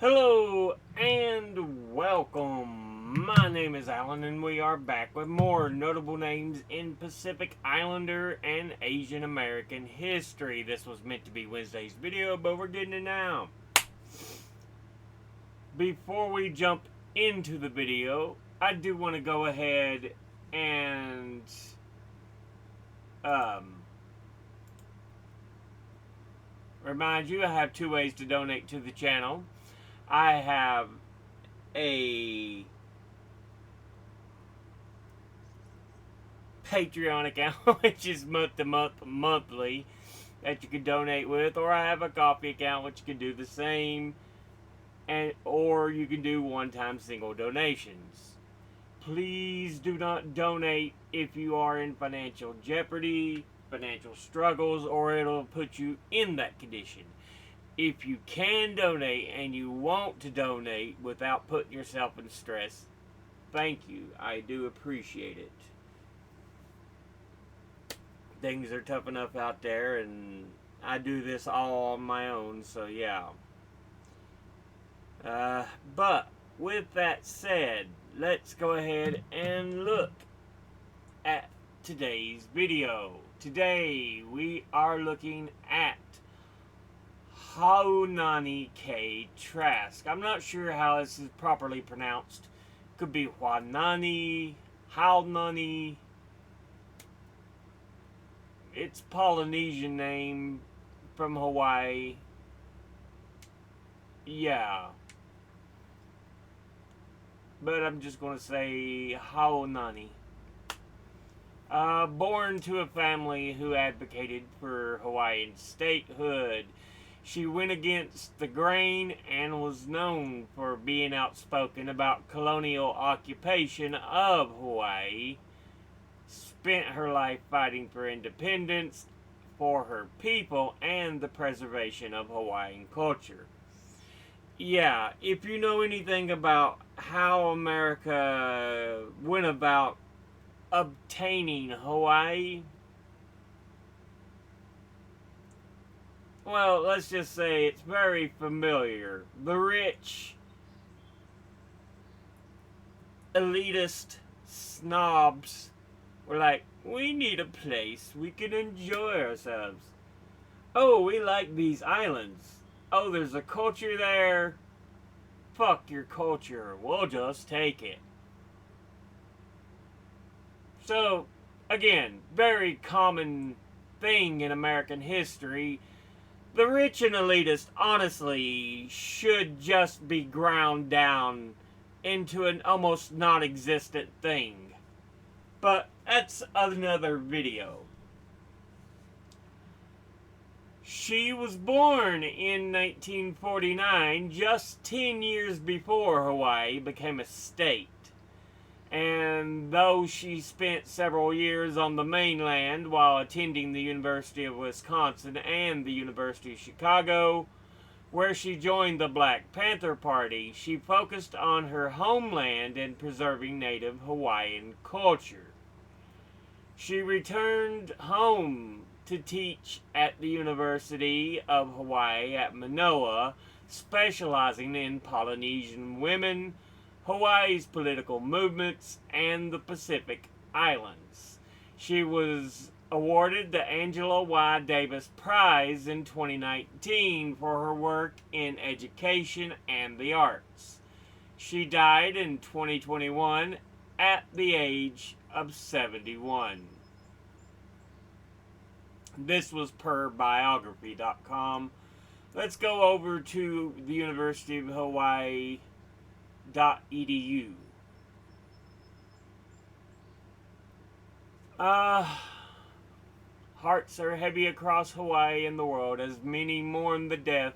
Hello and welcome. My name is Alan and we are back with more notable names in Pacific Islander and Asian American history. This was meant to be Wednesday's video, but we're getting it now. Before we jump into the video, I do want to go ahead and remind you I have two ways to donate to the channel. I have a Patreon account, which is monthly, that you can donate with, or I have a coffee account, which you can do the same, or you can do one-time single donations. Please do not donate if you are in financial jeopardy, financial struggles, or it'll put you in that condition. If you can donate and you want to donate without putting yourself in stress, thank you. I do appreciate it. Things are tough enough out there, and I do this all on my own, so yeah. But with that said, let's go ahead and look at today's video. Today we are looking at Haunani-Kay Trask. I'm not sure how this is properly pronounced. Could be Haunani, Haunani. It's Polynesian name from Hawaii. Yeah. But I'm just going to say Haunani. Born to a family who advocated for Hawaiian statehood. She went against the grain and was known for being outspoken about colonial occupation of Hawaii. Spent her life fighting for independence for her people and the preservation of Hawaiian culture. Yeah, if you know anything about how America went about obtaining Hawaii, well, let's just say it's very familiar. The rich, elitist snobs were like, we need a place we can enjoy ourselves. Oh, we like these islands. Oh, there's a culture there. Fuck your culture. We'll just take it. So, again, very common thing in American history. The rich and elitist, honestly, should just be ground down into an almost non-existent thing. But that's another video. She was born in 1949, just 10 years before Hawaii became a state. And though she spent several years on the mainland while attending the University of Wisconsin and the University of Chicago, where she joined the Black Panther Party, she focused on her homeland and preserving native Hawaiian culture. She returned home to teach at the University of Hawaii at Manoa, specializing in Polynesian women, Hawaii's political movements, and the Pacific Islands. She was awarded the Angela Y. Davis Prize in 2019 for her work in education and the arts. She died in 2021 at the age of 71. This was per biography.com. Let's go over to the University of Hawaii .edu. Hearts are heavy across Hawaii and the world as many mourn the death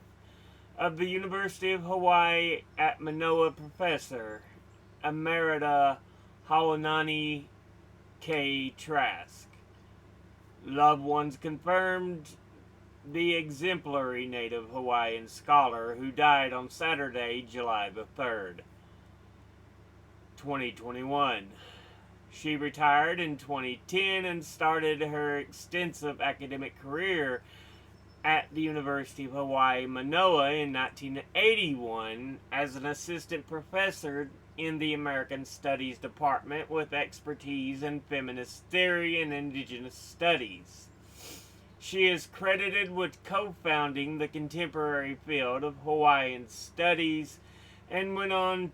of the University of Hawaii at Manoa professor Emerita Haunani-Kay Trask. Loved ones confirmed the exemplary native Hawaiian scholar who died on Saturday, July the 3rd, 2021. She retired in 2010 and started her extensive academic career at the University of Hawaii, Manoa in 1981 as an assistant professor in the American Studies Department with expertise in feminist theory and indigenous studies. She is credited with co-founding the contemporary field of Hawaiian studies and went on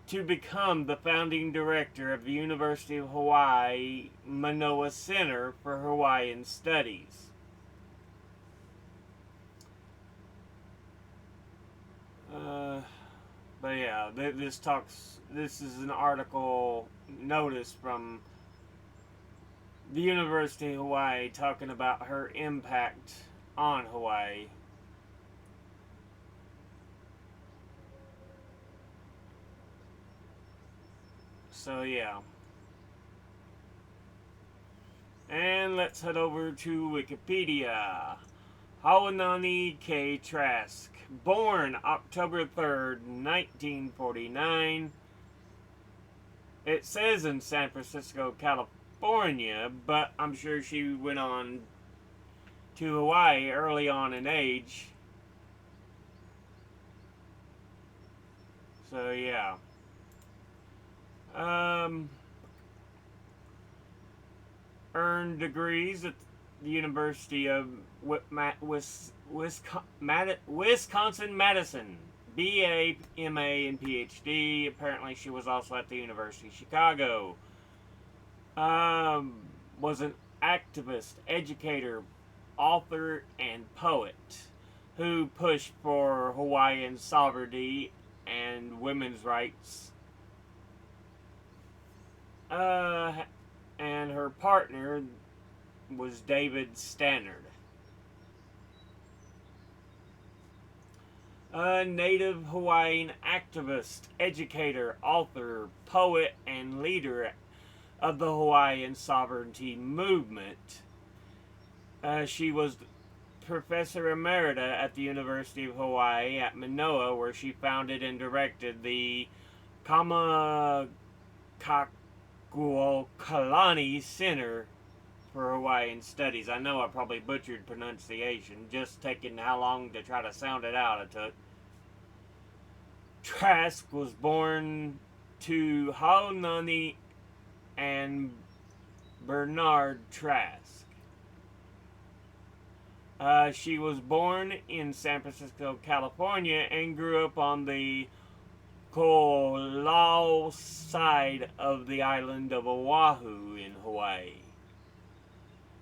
to become the founding director of the University of Hawaii Manoa Center for Hawaiian Studies. But yeah, this is an article notice from the University of Hawaii talking about her impact on Hawaii. So yeah. And let's head over to Wikipedia. Haunani-Kay Trask, born October 3rd, 1949. It says in San Francisco, California, but I'm sure she went on to Hawaii early on in age. So yeah. Earned degrees at the University of Wisconsin-Madison, BA, MA, and PhD. Apparently she was also at the University of Chicago. Was an activist, educator, author, and poet who pushed for Hawaiian sovereignty and women's rights. And her partner was David Stannard. A native Hawaiian activist, educator, author, poet, and leader of the Hawaiian sovereignty movement. She was Professor Emerita at the University of Hawaii at Manoa, where she founded and directed the Kalani Center for Hawaiian Studies. I know I probably butchered pronunciation, just taking how long to try to sound it out it took. Trask was born to Haunani and Bernard Trask. She was born in San Francisco, California, and grew up on the Koolau side of the island of Oahu in Hawaii.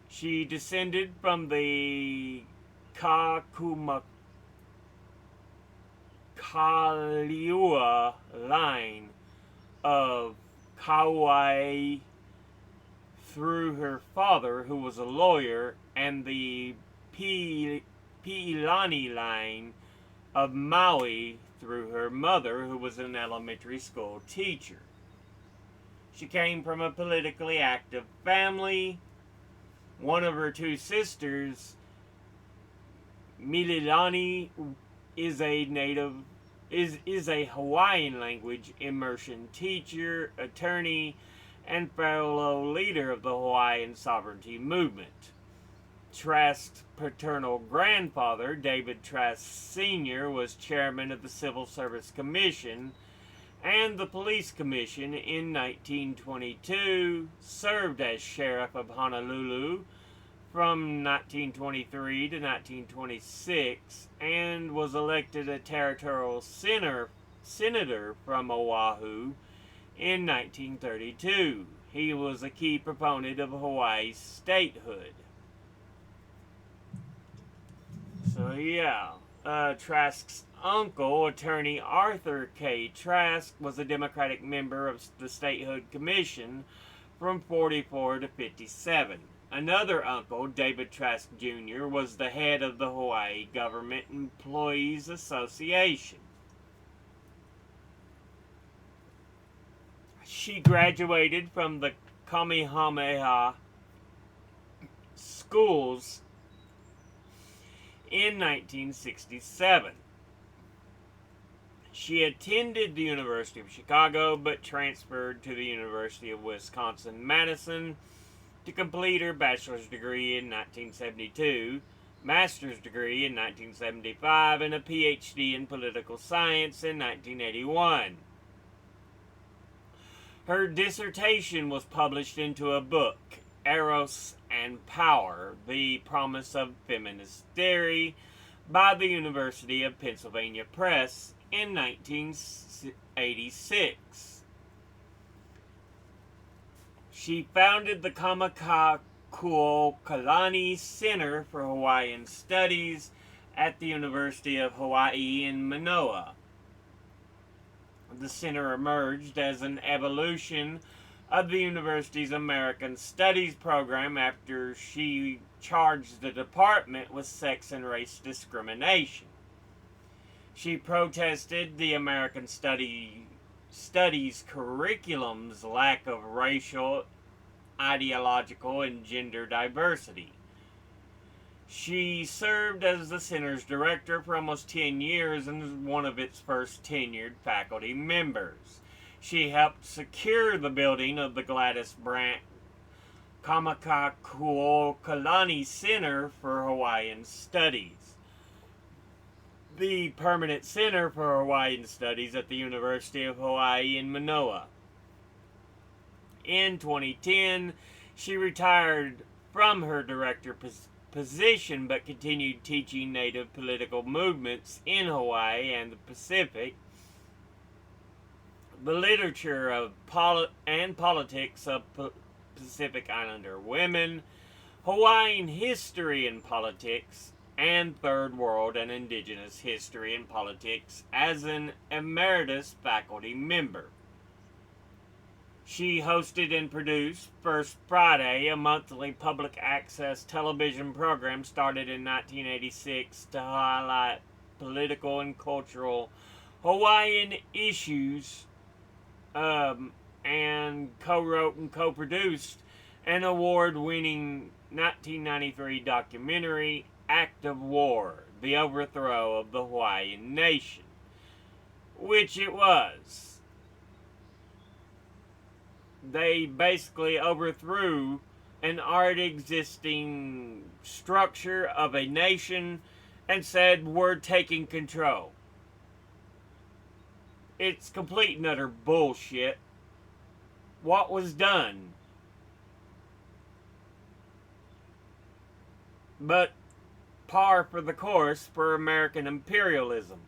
She descended from the Kaliua line of Kauai through her father, who was a lawyer, and the Piilani line of Maui through her mother, who was an elementary school teacher. She came from a politically active family. One of her two sisters, Mililani, is a Hawaiian language immersion teacher, attorney, and fellow leader of the Hawaiian sovereignty movement. Trask's paternal grandfather, David Trask Sr., was chairman of the Civil Service Commission and the Police Commission in 1922, served as sheriff of Honolulu from 1923 to 1926, and was elected a territorial senator from Oahu in 1932. He was a key proponent of Hawaii's statehood. So yeah, Trask's uncle, attorney Arthur K. Trask, was a Democratic member of the Statehood Commission from 44 to 57. Another uncle, David Trask Jr., was the head of the Hawaii Government Employees Association. She graduated from the Kamehameha schools in 1967. She attended the University of Chicago, but transferred to the University of Wisconsin-Madison to complete her bachelor's degree in 1972. master's degree in 1975 and a PhD in political science in 1981. Her dissertation was published into a book, Eros and Power, The Promise of Feminist Theory, by the University of Pennsylvania Press in 1986. She founded the Kamakakuokalani Center for Hawaiian Studies at the University of Hawaii in Manoa. The center emerged as an evolution of the university's American Studies program after she charged the department with sex and race discrimination. She protested the American Studies curriculum's lack of racial, ideological, and gender diversity. She served as the center's director for almost 10 years and was one of its first tenured faculty members. She helped secure the building of the Gladys Brandt Kamakakuokalani Center for Hawaiian Studies, the permanent center for Hawaiian Studies at the University of Hawaii in Manoa. In 2010, she retired from her director position but continued teaching Native political movements in Hawaii and the Pacific, the literature of and politics of Pacific Islander women, Hawaiian history and politics, and Third World and Indigenous history and politics as an emeritus faculty member. She hosted and produced First Friday, a monthly public access television program started in 1986 to highlight political and cultural Hawaiian issues, and co-wrote and co-produced an award-winning 1993 documentary, Act of War, The Overthrow of the Hawaiian Nation, which it was. They basically overthrew an already existing structure of a nation and said, we're taking control. It's complete and utter bullshit. What was done? But par for the course for American imperialism.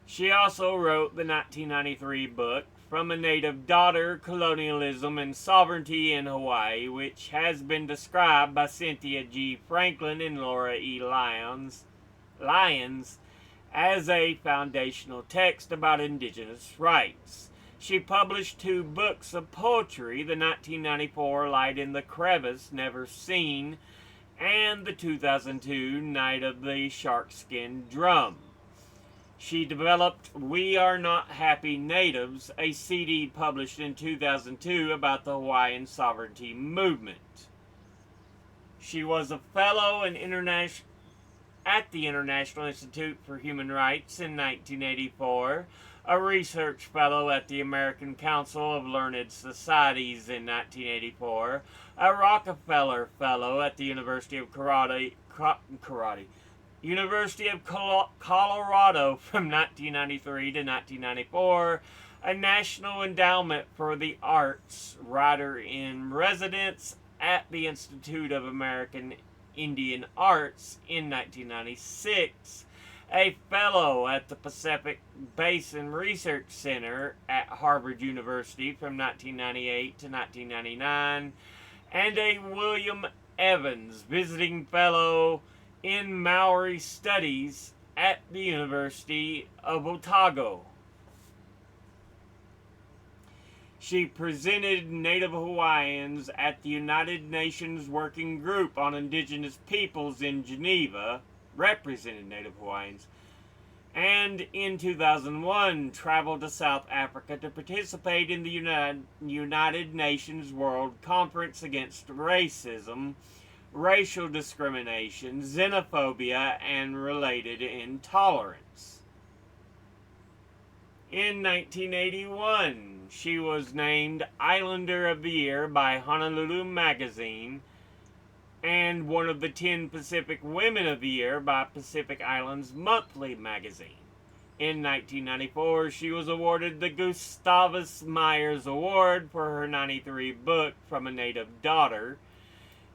She also wrote the 1993 book, From a Native Daughter, Colonialism and Sovereignty in Hawaii, which has been described by Cynthia G. Franklin and Laura E. Lyons as a foundational text about indigenous rights. She published 2 books of poetry, the 1994 Light in the Crevice, Never Seen, and the 2002 Night of the Shark-Skin Drum. She developed We Are Not Happy Natives, a CD published in 2002 about the Hawaiian sovereignty movement. She was a fellow at the International Institute for Human Rights in 1984, a research fellow at the American Council of Learned Societies in 1984, a Rockefeller Fellow at the University of Colorado from 1993 to 1994, a National Endowment for the Arts Writer in Residence at the Institute of American Indian Arts in 1996, a Fellow at the Pacific Basin Research Center at Harvard University from 1998 to 1999, and a William Evans Visiting Fellow in Maori Studies at the University of Otago. She presented Native Hawaiians at the United Nations Working Group on Indigenous Peoples in Geneva, represented Native Hawaiians, and in 2001 traveled to South Africa to participate in the United Nations World Conference Against Racism, Racial Discrimination, Xenophobia, and Related Intolerance. In 1981, she was named Islander of the Year by Honolulu Magazine and one of the 10 Pacific Women of the Year by Pacific Islands Monthly magazine. In 1994, she was awarded the Gustavus Myers Award for her 93 book, From a Native Daughter.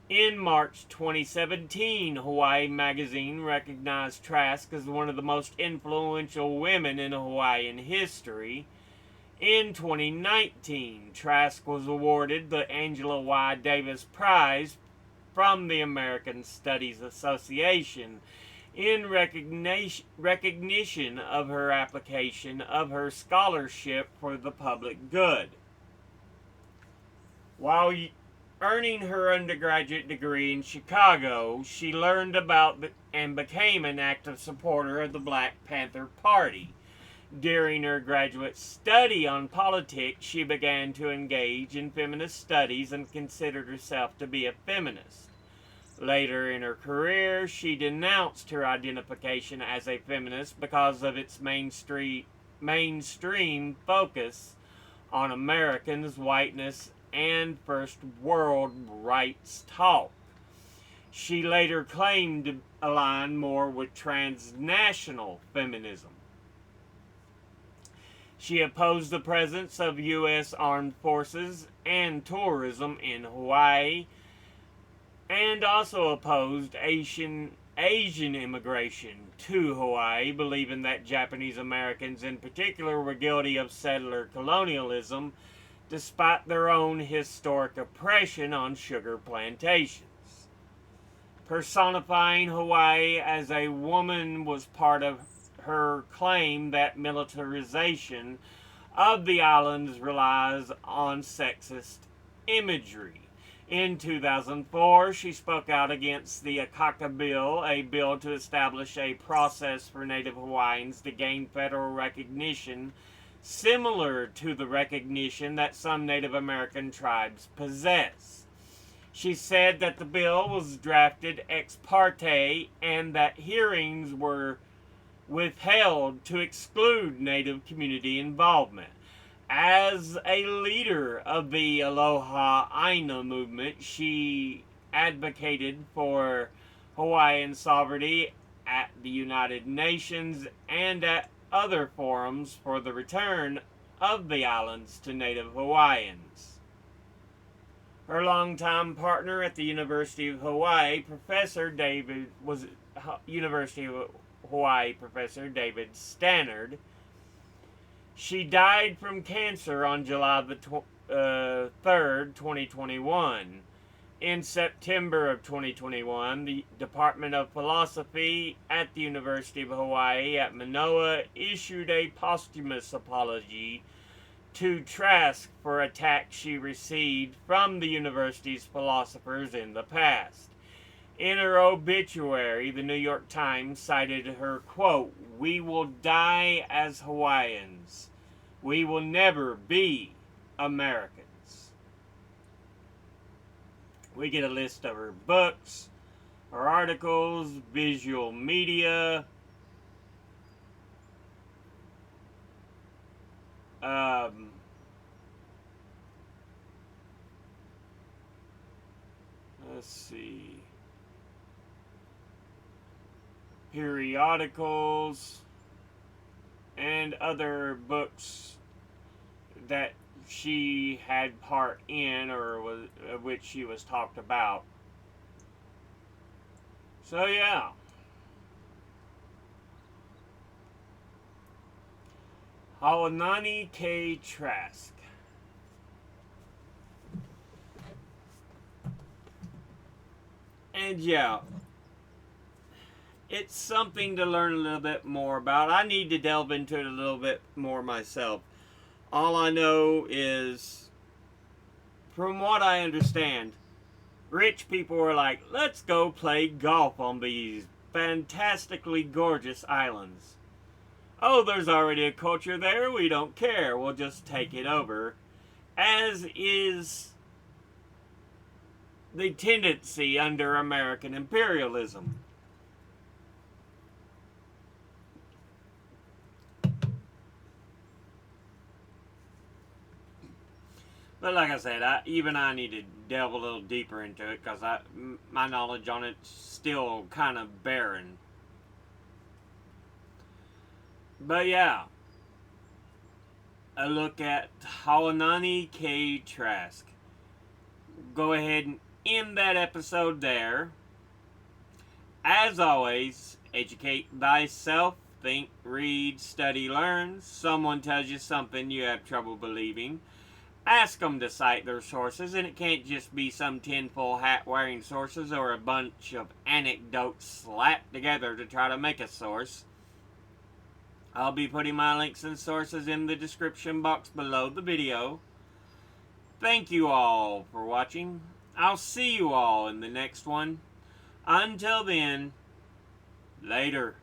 In March 2017, Hawaii Magazine recognized Trask as one of the most influential women in Hawaiian history. In 2019, Trask was awarded the Angela Y. Davis Prize from the American Studies Association in recognition of her application of her scholarship for the public good. While earning her undergraduate degree in Chicago, she learned about and became an active supporter of the Black Panther Party. During her graduate study on politics, she began to engage in feminist studies and considered herself to be a feminist. Later in her career, she denounced her identification as a feminist because of its mainstream focus on Americans' whiteness and first world rights talk. She later claimed to align more with transnational feminism. She opposed the presence of U.S. armed forces and tourism in Hawaii, and also opposed Asian immigration to Hawaii, believing that Japanese Americans in particular were guilty of settler colonialism, despite their own historic oppression on sugar plantations. Personifying Hawaii as a woman was part of her claim that militarization of the islands relies on sexist imagery. In 2004, she spoke out against the Akaka Bill, a bill to establish a process for Native Hawaiians to gain federal recognition similar to the recognition that some Native American tribes possess. She said that the bill was drafted ex parte and that hearings were withheld to exclude Native community involvement. As a leader of the Aloha Aina movement, she advocated for Hawaiian sovereignty at the United Nations and at other forums for the return of the islands to Native Hawaiians. Her longtime partner at the University of Hawaii, University of Hawaii Professor David Stannard. She died from cancer on July the 3rd, 2021. In September of 2021, the Department of Philosophy at the University of Hawaii at Manoa issued a posthumous apology to Trask for attacks she received from the university's philosophers in the past. In her obituary, the New York Times cited her quote, "We will die as Hawaiians. We will never be Americans." We get a list of her books, her articles, visual media, let's see, periodicals, and other books that she had part in or which she was talked about. So yeah. Haunani-Kay Trask. And yeah, it's something to learn a little bit more about. I need to delve into it a little bit more myself. All I know is, from what I understand, rich people were like, let's go play golf on these fantastically gorgeous islands. Oh, there's already a culture there, we don't care, we'll just take it over. As is the tendency under American imperialism. But like I said, I need to delve a little deeper into it because my knowledge on it's still kind of barren. But yeah, a look at Haunani-Kay Trask. Go ahead and end that episode there. As always, educate thyself, think, read, study, learn. Someone tells you something you have trouble believing. Ask them to cite their sources, and it can't just be some tinfoil hat wearing sources or a bunch of anecdotes slapped together to try to make a source. I'll be putting my links and sources in the description box below the video. Thank you all for watching. I'll see you all in the next one. Until then, later.